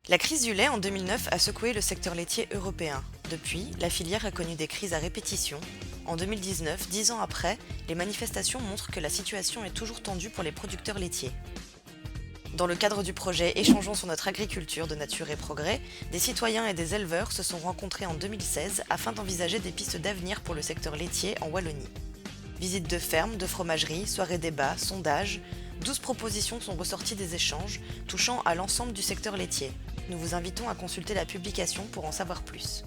La crise du lait en 2009 a secoué le secteur laitier européen. Depuis, la filière a connu des crises à répétition. En 2019, 10 ans après, les manifestations montrent que la situation est toujours tendue pour les producteurs laitiers. Dans le cadre du projet Échangeons sur notre agriculture de nature et progrès, des citoyens et des éleveurs se sont rencontrés en 2016 afin d'envisager des pistes d'avenir pour le secteur laitier en Wallonie. Visites de fermes, de fromageries, soirées débats, sondages, 12 propositions sont ressorties des échanges touchant à l'ensemble du secteur laitier. Nous vous invitons à consulter la publication pour en savoir plus.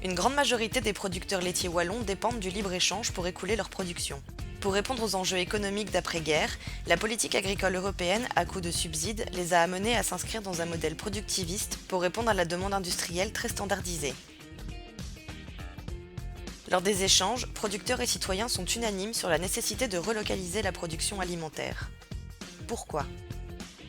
Une grande majorité des producteurs laitiers wallons dépendent du libre-échange pour écouler leur production. Pour répondre aux enjeux économiques d'après-guerre, la politique agricole européenne, à coup de subsides, les a amenés à s'inscrire dans un modèle productiviste pour répondre à la demande industrielle très standardisée. Lors des échanges, producteurs et citoyens sont unanimes sur la nécessité de relocaliser la production alimentaire. Pourquoi ?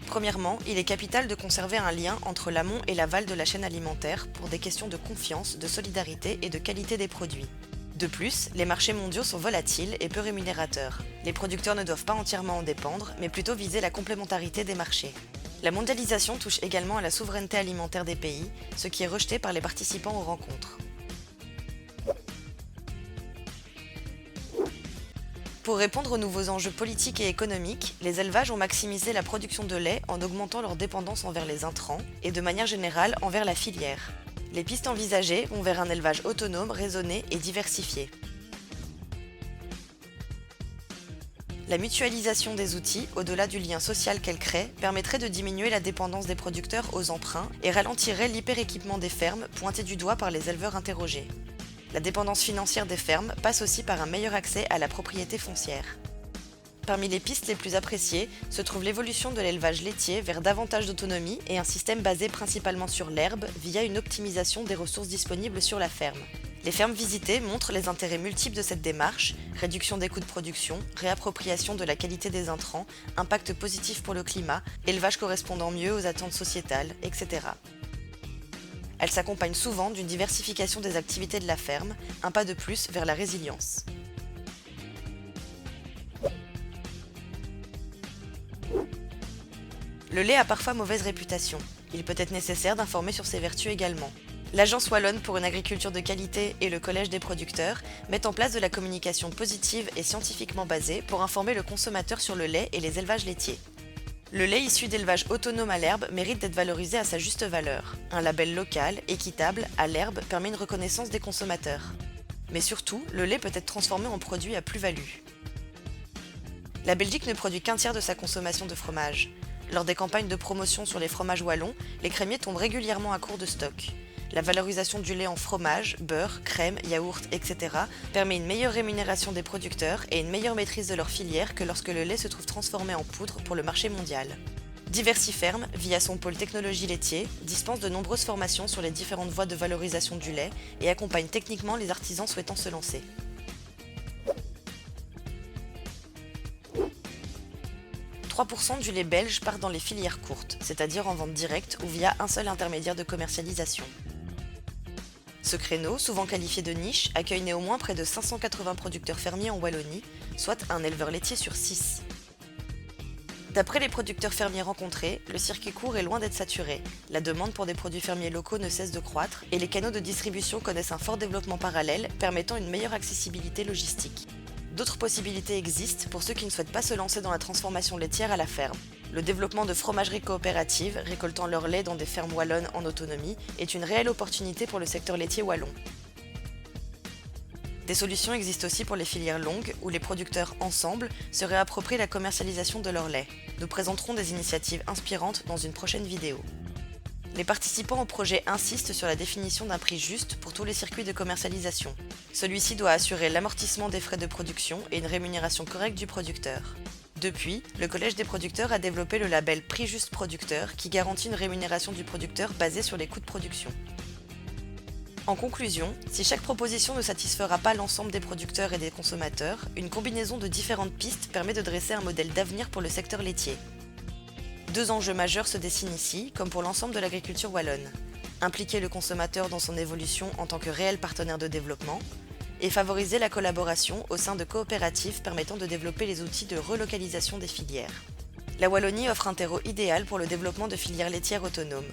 Premièrement, il est capital de conserver un lien entre l'amont et l'aval de la chaîne alimentaire pour des questions de confiance, de solidarité et de qualité des produits. De plus, les marchés mondiaux sont volatiles et peu rémunérateurs. Les producteurs ne doivent pas entièrement en dépendre, mais plutôt viser la complémentarité des marchés. La mondialisation touche également à la souveraineté alimentaire des pays, ce qui est rejeté par les participants aux rencontres. Pour répondre aux nouveaux enjeux politiques et économiques, les élevages ont maximisé la production de lait en augmentant leur dépendance envers les intrants et de manière générale envers la filière. Les pistes envisagées vont vers un élevage autonome, raisonné et diversifié. La mutualisation des outils, au-delà du lien social qu'elle crée, permettrait de diminuer la dépendance des producteurs aux emprunts et ralentirait l'hyperéquipement des fermes pointé du doigt par les éleveurs interrogés. La dépendance financière des fermes passe aussi par un meilleur accès à la propriété foncière. Parmi les pistes les plus appréciées se trouve l'évolution de l'élevage laitier vers davantage d'autonomie et un système basé principalement sur l'herbe via une optimisation des ressources disponibles sur la ferme. Les fermes visitées montrent les intérêts multiples de cette démarche, réduction des coûts de production, réappropriation de la qualité des intrants, impact positif pour le climat, élevage correspondant mieux aux attentes sociétales, etc. Elle s'accompagne souvent d'une diversification des activités de la ferme, un pas de plus vers la résilience. Le lait a parfois mauvaise réputation. Il peut être nécessaire d'informer sur ses vertus également. L'Agence wallonne pour une agriculture de qualité et le Collège des producteurs mettent en place de la communication positive et scientifiquement basée pour informer le consommateur sur le lait et les élevages laitiers. Le lait issu d'élevage autonome à l'herbe mérite d'être valorisé à sa juste valeur. Un label local, équitable, à l'herbe permet une reconnaissance des consommateurs. Mais surtout, le lait peut être transformé en produit à plus-value. La Belgique ne produit qu'un tiers de sa consommation de fromage. Lors des campagnes de promotion sur les fromages wallons, les crémiers tombent régulièrement à court de stock. La valorisation du lait en fromage, beurre, crème, yaourt, etc. permet une meilleure rémunération des producteurs et une meilleure maîtrise de leur filière que lorsque le lait se trouve transformé en poudre pour le marché mondial. Diversiferme, via son pôle technologie laitier, dispense de nombreuses formations sur les différentes voies de valorisation du lait et accompagne techniquement les artisans souhaitant se lancer. « 3% du lait belge part dans les filières courtes, c'est-à-dire en vente directe ou via un seul intermédiaire de commercialisation. Ce créneau, souvent qualifié de niche, accueille néanmoins près de 580 producteurs fermiers en Wallonie, soit un éleveur laitier sur 6. D'après les producteurs fermiers rencontrés, le circuit court est loin d'être saturé. La demande pour des produits fermiers locaux ne cesse de croître et les canaux de distribution connaissent un fort développement parallèle, permettant une meilleure accessibilité logistique. D'autres possibilités existent pour ceux qui ne souhaitent pas se lancer dans la transformation laitière à la ferme. Le développement de fromageries coopératives, récoltant leur lait dans des fermes wallonnes en autonomie, est une réelle opportunité pour le secteur laitier wallon. Des solutions existent aussi pour les filières longues, où les producteurs, ensemble, se réapproprient la commercialisation de leur lait. Nous présenterons des initiatives inspirantes dans une prochaine vidéo. Les participants au projet insistent sur la définition d'un prix juste pour tous les circuits de commercialisation. Celui-ci doit assurer l'amortissement des frais de production et une rémunération correcte du producteur. Depuis, le Collège des producteurs a développé le label Prix Juste Producteur qui garantit une rémunération du producteur basée sur les coûts de production. En conclusion, si chaque proposition ne satisfera pas l'ensemble des producteurs et des consommateurs, une combinaison de différentes pistes permet de dresser un modèle d'avenir pour le secteur laitier. Deux enjeux majeurs se dessinent ici, comme pour l'ensemble de l'agriculture wallonne. Impliquer le consommateur dans son évolution en tant que réel partenaire de développement, et favoriser la collaboration au sein de coopératives permettant de développer les outils de relocalisation des filières. La Wallonie offre un terreau idéal pour le développement de filières laitières autonomes.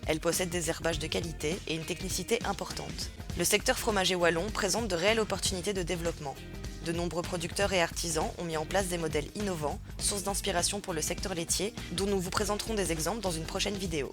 Elle possède des herbages de qualité et une technicité importante. Le secteur fromager wallon présente de réelles opportunités de développement. De nombreux producteurs et artisans ont mis en place des modèles innovants, source d'inspiration pour le secteur laitier, dont nous vous présenterons des exemples dans une prochaine vidéo.